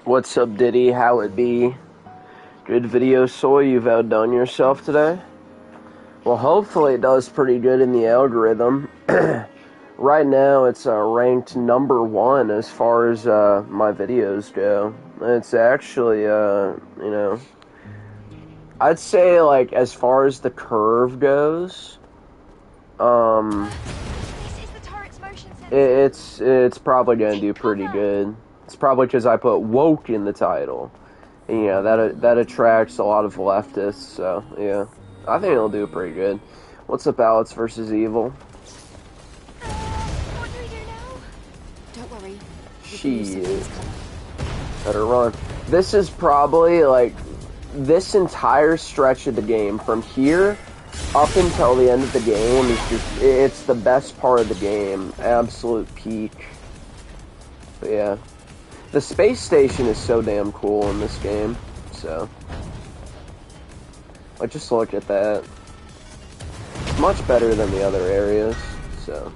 What's up, Diddy? How it be? Good video, Soy. You've outdone yourself today. Well, hopefully it does pretty good in the algorithm. Right now, it's ranked #1 as far as my videos go. It's actually, I'd say, like, as far as the curve goes, it's probably gonna do pretty good. It's probably because I put woke in the title. And, yeah, that attracts a lot of leftists, so, yeah. I think it'll do pretty good. What's up, Alex versus Evil? What do we do now? Don't worry. Shit. Better run. This is probably, like, this entire stretch of the game, from here up until the end of the game, is just, it's the best part of the game. Absolute peak. But, yeah. The space station is so damn cool in this game, so. Like, just look at that. It's much better than the other areas, so.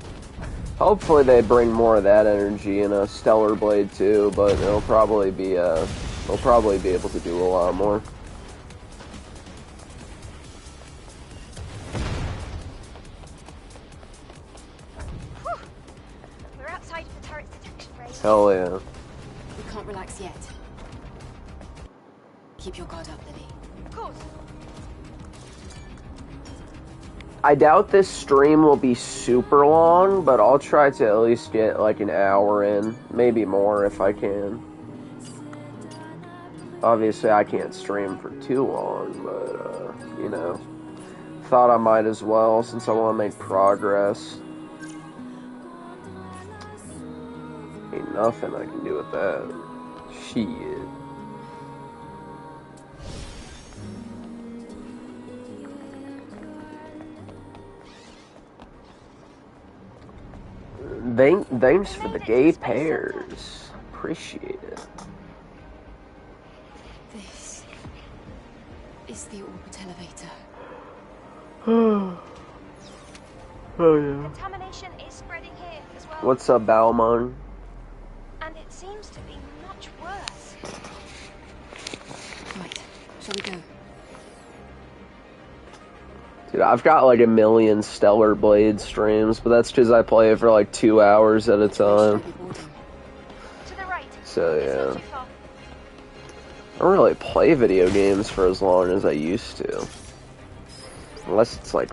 Hopefully they bring more of that energy in a Stellar Blade too, but it'll probably be, they'll probably be able to do a lot more. We're outside of the turret's detection range. Hell yeah. We can't relax yet. Keep your guard up, Lily. Of course. I doubt this stream will be super long, but I'll try to at least get like an hour in, maybe more if I can. Obviously I can't stream for too long, but, you know, thought I might as well since I want to make progress. Ain't nothing I can do with that. Shit. Thanks for the gay pairs. Appreciate it. This is the orbit elevator. Oh yeah. Contamination is spreading here as well. What's up, Balmon? And it seems to be much worse. Right, shall we go? Dude, I've got like a million Stellar Blade streams, but that's because I play it for like 2 hours at a time. To the right. So It's not yeah. too far. I don't really play video games for as long as I used to. Unless it's like,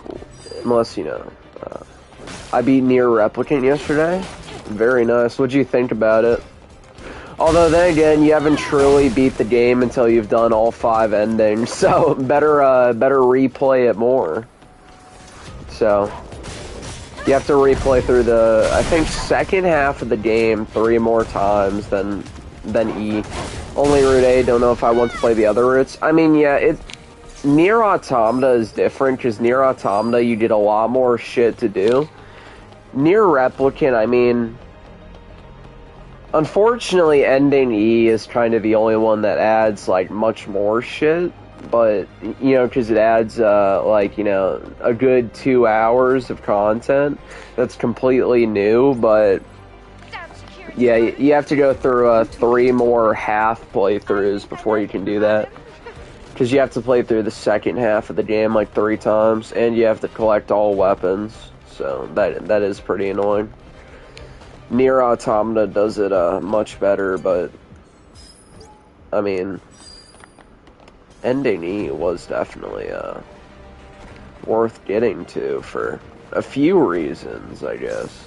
you know, I beat Nier Replicant yesterday. Very nice. What'd you think about it? Although then again, you haven't truly beat the game until you've done all 5 endings, so better replay it more. So you have to replay through the, I think, second half of the game 3 more times than E. Only Route A. Don't know if I want to play the other routes. I mean, yeah, Nier Automata is different because Nier Automata you did a lot more shit to do. Nier Replicant, I mean, unfortunately, ending E is kind of the only one that adds, like, much more shit, but, you know, because it adds, like, you know, a good 2 hours of content that's completely new, but, yeah, you have to go through, 3 more half playthroughs before you can do that, because you have to play through the second half of the game, like, 3 times, and you have to collect all weapons, so that is pretty annoying. Nier Automata does it much better, but I mean, ending E was definitely worth getting to for a few reasons, I guess.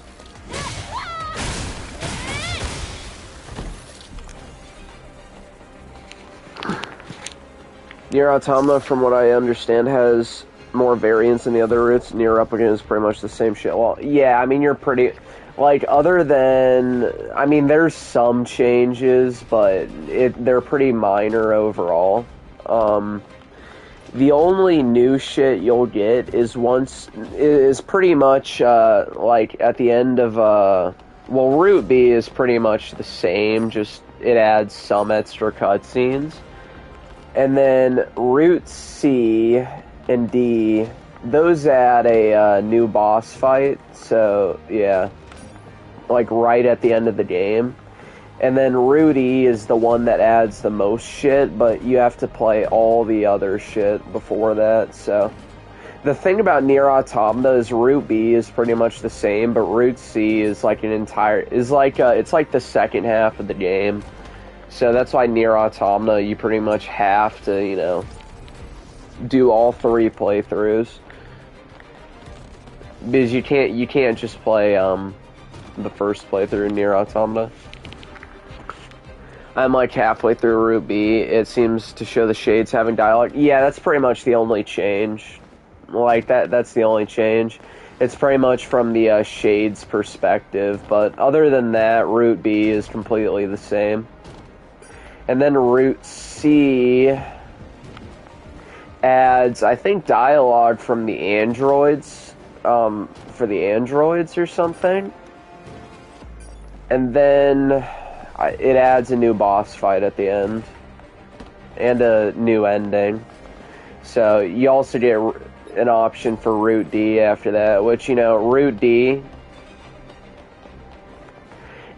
Nier Automata, from what I understand, has more variants than the other routes. Nier Replicant is pretty much the same shit. Well, yeah, I mean, you're pretty... Like, other than, I mean, there's some changes, but they're pretty minor overall. The only new shit you'll get is pretty much, like, at the end of, well, Route B is pretty much the same, just it adds some extra cutscenes. And then Route C and D, those add a new boss fight, so, yeah. Like, right at the end of the game. And then Route E is the one that adds the most shit, but you have to play all the other shit before that, so... The thing about Nier Automata is Route B is pretty much the same, but Route C is like it's like the second half of the game. So that's why Nier Automata, you pretty much have to, you know, do all 3 playthroughs. Because you can't just play, the first playthrough in Nier Automata. I'm like halfway through Route B. It seems to show the shades having dialogue. Yeah, that's pretty much the only change. Like, that's the only change. It's pretty much from the shades perspective, but other than that, Route B is completely the same. And then Route C adds, I think, dialogue from the androids, for the androids or something. And then it adds a new boss fight at the end. And a new ending. So you also get an option for Route D after that, which, you know, Route D...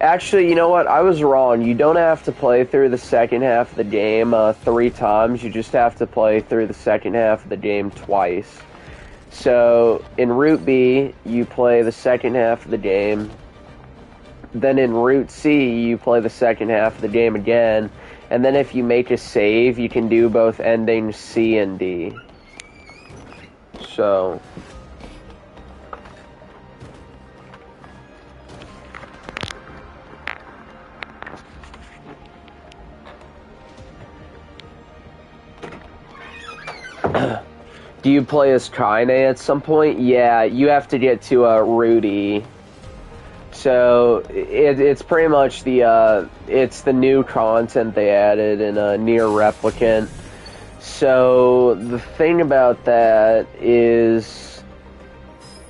Actually, you know what? I was wrong. You don't have to play through the second half of the game 3 times. You just have to play through the second half of the game twice. So, in Route B, you play the second half of the game. Then in Route C, you play the second half of the game again. And then if you make a save, you can do both endings C and D. So... Do you play as Kaine at some point? Yeah, you have to get to Route E. So it's pretty much it's the new content they added in Nier Replicant. So the thing about that is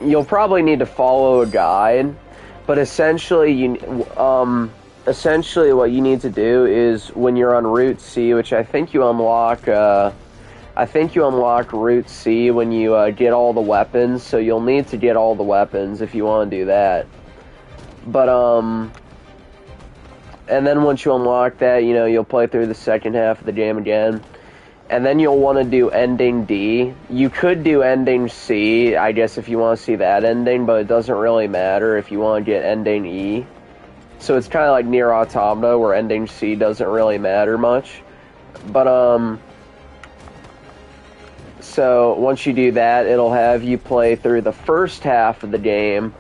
you'll probably need to follow a guide, but essentially what you need to do is when you're on Route C, which I think you unlock Route C when you get all the weapons, so you'll need to get all the weapons if you want to do that. But, and then once you unlock that, you know, you'll play through the second half of the game again. And then you'll want to do ending D. You could do ending C, I guess, if you want to see that ending, but it doesn't really matter if you want to get ending E. So it's kind of like Nier Automata, where ending C doesn't really matter much. But, so once you do that, it'll have you play through the first half of the game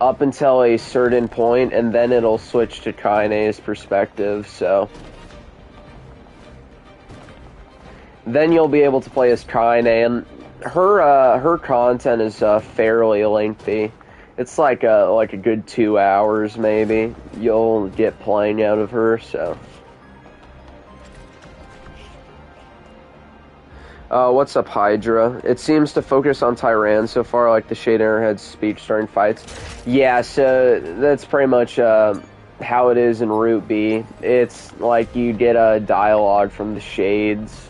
up until a certain point, and then it'll switch to Kaine's perspective, so... Then you'll be able to play as Kaine, and her content is fairly lengthy. It's like a good 2 hours, maybe, you'll get playing out of her, so... What's up, Hydra? It seems to focus on Tyran so far, like the Shade Airhead's speech during fights. Yeah, so that's pretty much how it is in Route B. It's like you get a dialogue from the Shades.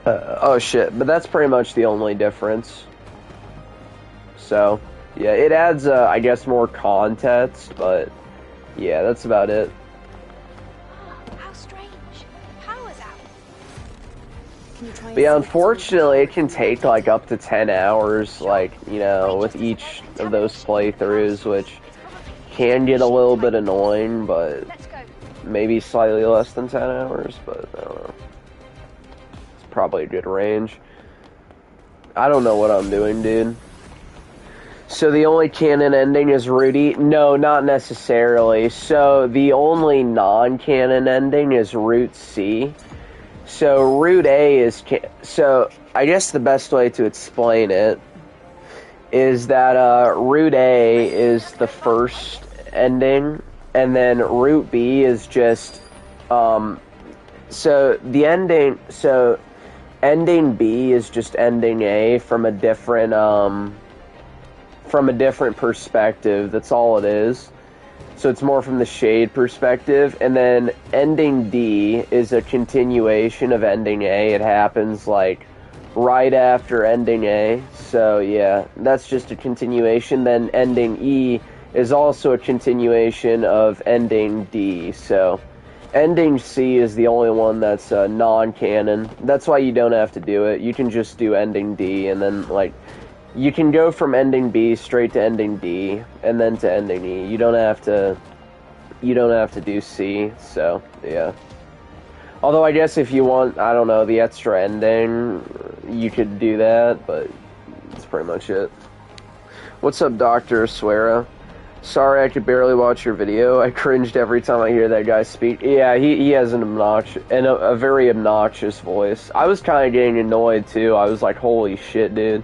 Oh shit, but that's pretty much the only difference. So, yeah, it adds, I guess, more context, but yeah, that's about it. But yeah, unfortunately, it can take, like, up to 10 hours, like, you know, with each of those playthroughs, which can get a little bit annoying, but maybe slightly less than 10 hours, but I don't know. It's probably a good range. I don't know what I'm doing, dude. So the only canon ending is Rudy? No, not necessarily. So the only non-canon ending is Route C. So Route A is... So I guess the best way to explain it is that Route A is the first ending, and then Route B is just... so the ending... So ending B is just ending A from a different perspective. That's all it is. So it's more from the Shade perspective, and then ending D is a continuation of ending A. It happens, like, right after ending A. So, yeah, that's just a continuation. Then ending E is also a continuation of ending D. So ending C is the only one that's non-canon. That's why you don't have to do it. You can just do ending D, and then like you can go from ending B straight to ending D, and then to ending E. You don't have to. You don't have to do C. So yeah. Although I guess if you want, I don't know, the extra ending, you could do that, but that's pretty much it. What's up, Dr. Suera? Sorry I could barely watch your video. I cringed every time I hear that guy speak. Yeah, he has an obnoxious, and a very obnoxious voice. I was kind of getting annoyed, too. I was like, holy shit, dude.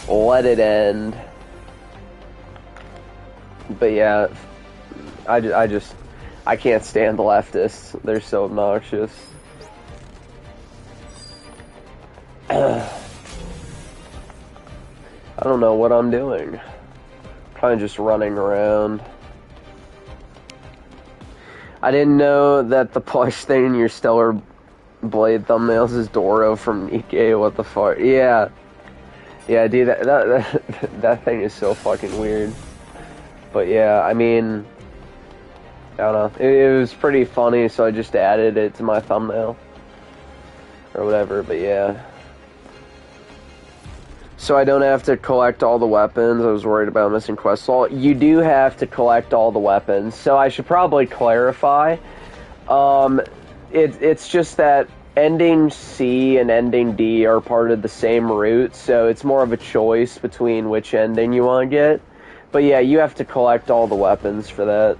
Let it end. But yeah, I can't stand the leftists. They're so obnoxious. I don't know what I'm doing. Kind of just running around. I didn't know that the plush thing in your Stellar Blade thumbnails is Doro from Nikkei. What the fuck? Yeah. Yeah, dude, that thing is so fucking weird. But yeah, I mean, I don't know. It was pretty funny, so I just added it to my thumbnail. Or whatever, but yeah. So I don't have to collect all the weapons. I was worried about missing quests. You do have to collect all the weapons. So I should probably clarify. It's just that ending C and ending D are part of the same route, so it's more of a choice between which ending you want to get. But yeah, you have to collect all the weapons for that.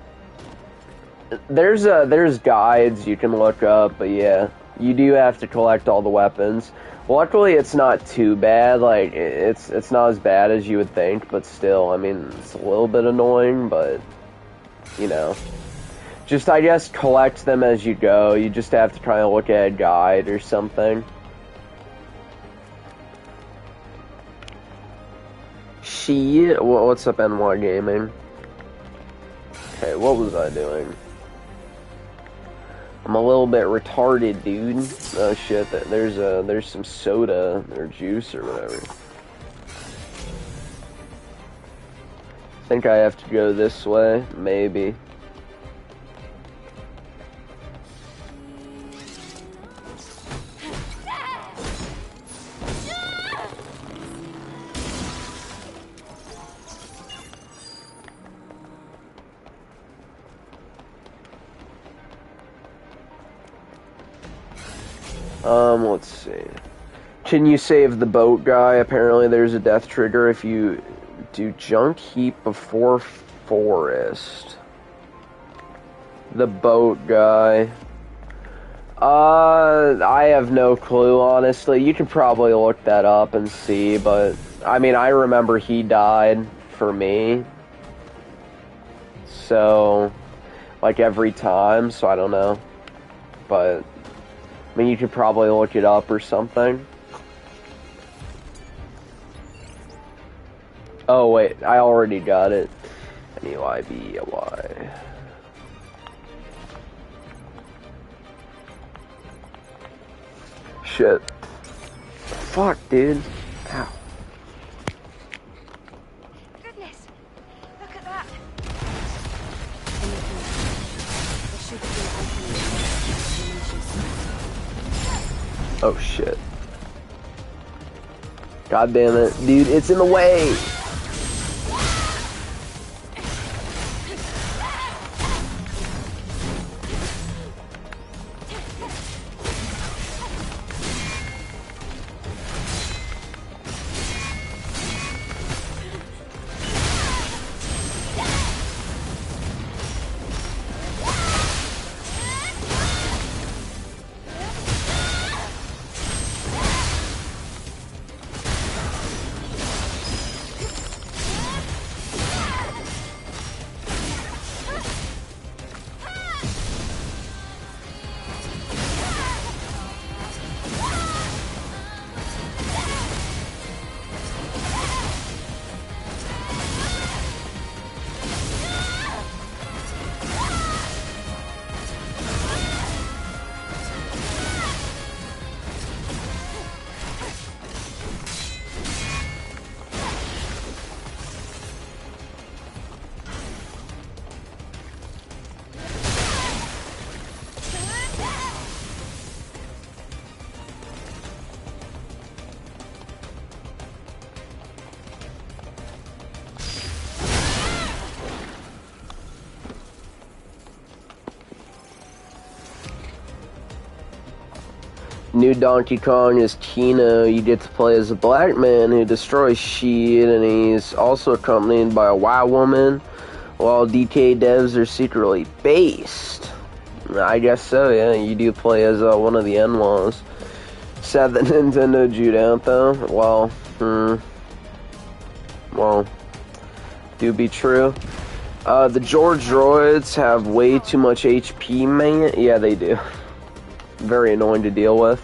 There's guides you can look up, but yeah, you do have to collect all the weapons. Luckily, it's not too bad. Like, it's not as bad as you would think, but still, I mean, it's a little bit annoying, but, you know. Just, I guess, collect them as you go. You just have to try and look at a guide or something. Shit. What's up, NY Gaming? Okay, what was I doing? I'm a little bit retarded, dude. Oh shit, there's some soda or juice or whatever. Think I have to go this way? Maybe. Let's see. Can you save the boat guy? Apparently there's a death trigger if you do junk heap before forest. The boat guy. I have no clue, honestly. You could probably look that up and see, but I mean, I remember he died for me. So, like every time, so I don't know. But I mean, you could probably look it up or something. Oh, wait. I already got it. N-E-Y-B-Y. Shit. Fuck, dude. Ow. Goodness, look at that. Oh, shit. God damn it. Dude, it's in the way! New Donkey Kong is Kino. You get to play as a black man who destroys shit, and he's also accompanied by a white woman, while DK devs are secretly based. I guess so, yeah. You do play as one of the N-Laws. Sad that Nintendo Jewed out, though. Well, do be true. The George droids have way too much HP, man. Yeah, they do. Very annoying to deal with.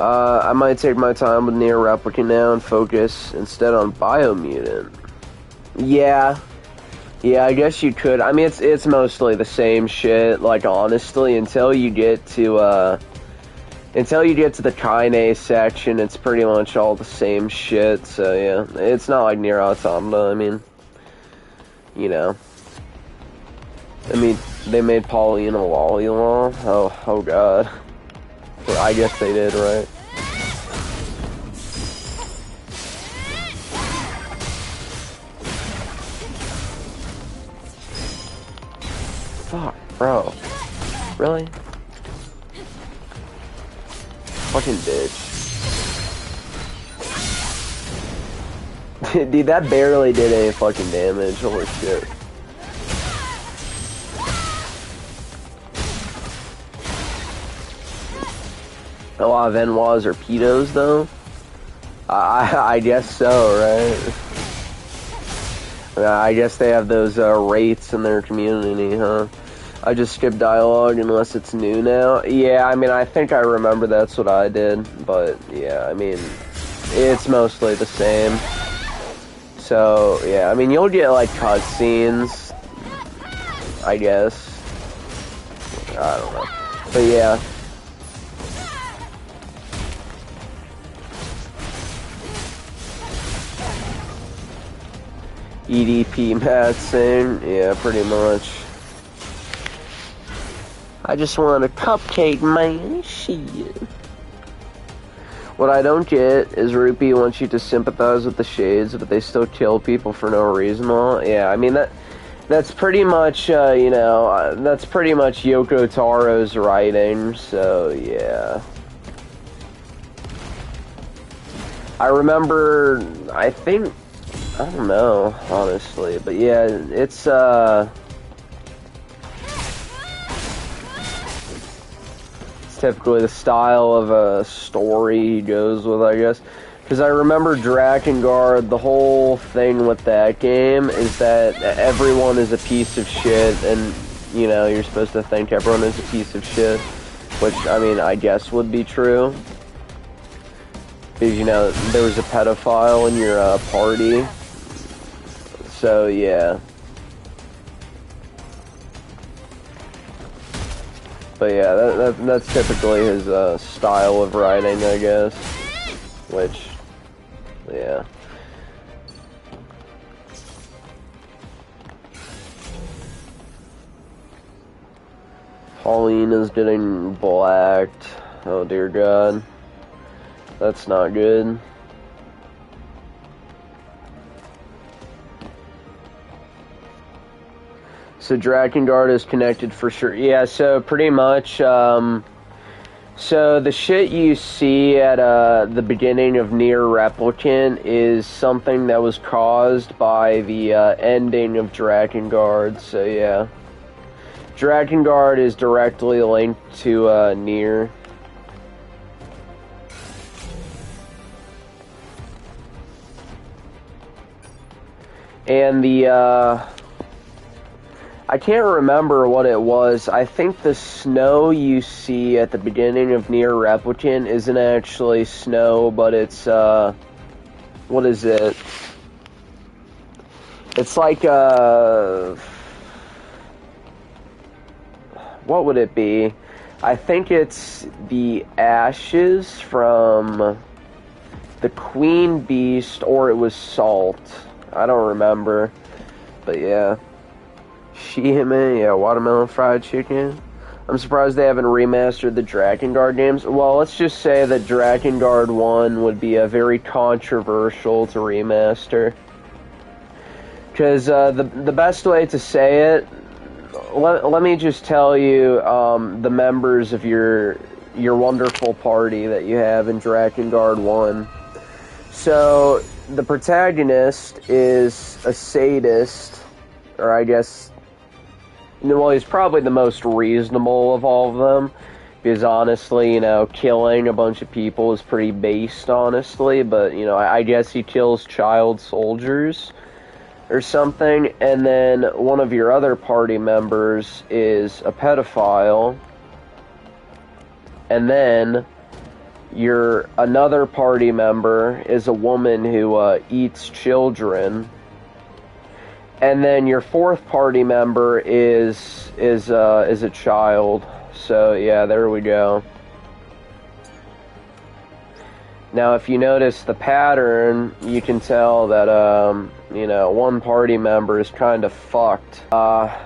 I might take my time with Nier Replicant now and focus instead on Biomutant. Yeah, I guess you could. I mean, it's mostly the same shit. Like, honestly, until you get to the kinase section, it's pretty much all the same shit. So yeah, it's not like Nier Automata. I mean, you know. I mean, they made Pauline a Lollywall. Oh god. Well, I guess they did, right? Fuck, bro. Really? Fucking bitch. Dude, that barely did any fucking damage. Holy shit. A lot of N-Laws are pedos, though. I guess so, right? I guess they have those rates in their community, huh? I just skip dialogue unless it's new now. Yeah, I mean, I think I remember that's what I did, but yeah, I mean, it's mostly the same. So, yeah, I mean, you'll get, like, cutscenes, I guess. I don't know. But yeah. EDP Madsen, yeah, pretty much. I just want a cupcake, man. Shit. What I don't get is Rupee wants you to sympathize with the Shades, but they still kill people for no reason. Well, yeah, I mean, that's pretty much, you know, that's pretty much Yoko Taro's writing, so yeah. I remember, I think, I don't know, honestly, but yeah, it's typically the style of a story he goes with, I guess. Because I remember Drakengard, the whole thing with that game is that everyone is a piece of shit, and, you know, you're supposed to think everyone is a piece of shit, which, I mean, I guess would be true. Because, you know, there was a pedophile in your party. So, yeah. But yeah, that's typically his style of writing, I guess. Which, yeah. Pauline is getting blacked. Oh dear God. That's not good. So Drakengard is connected for sure. Yeah, so pretty much, so the shit you see at the beginning of Nier Replicant is something that was caused by the ending of Drakengard, so yeah. Drakengard is directly linked to Nier. And the, I can't remember what it was. I think the snow you see at the beginning of Nier Replicant isn't actually snow, but it's, what is it? It's like, what would it be? I think it's the ashes from the Queen Beast, or it was salt. I don't remember, but yeah. Shihime, yeah, watermelon fried chicken. I'm surprised they haven't remastered the Drakengard games. Well, let's just say that Drakengard 1 would be a very controversial to remaster. Because the best way to say it, let me just tell you, the members of your your wonderful party that you have in Drakengard 1. So, the protagonist is a sadist, or I guess, well, he's probably the most reasonable of all of them, because honestly, killing a bunch of people is pretty based, honestly, but, I guess he kills child soldiers or something, and then one of your other party members is a pedophile, and then your another party member is a woman who eats children, and then your fourth party member is a child. So yeah, there we go. Now, if you notice the pattern, you can tell that one party member is kind of fucked.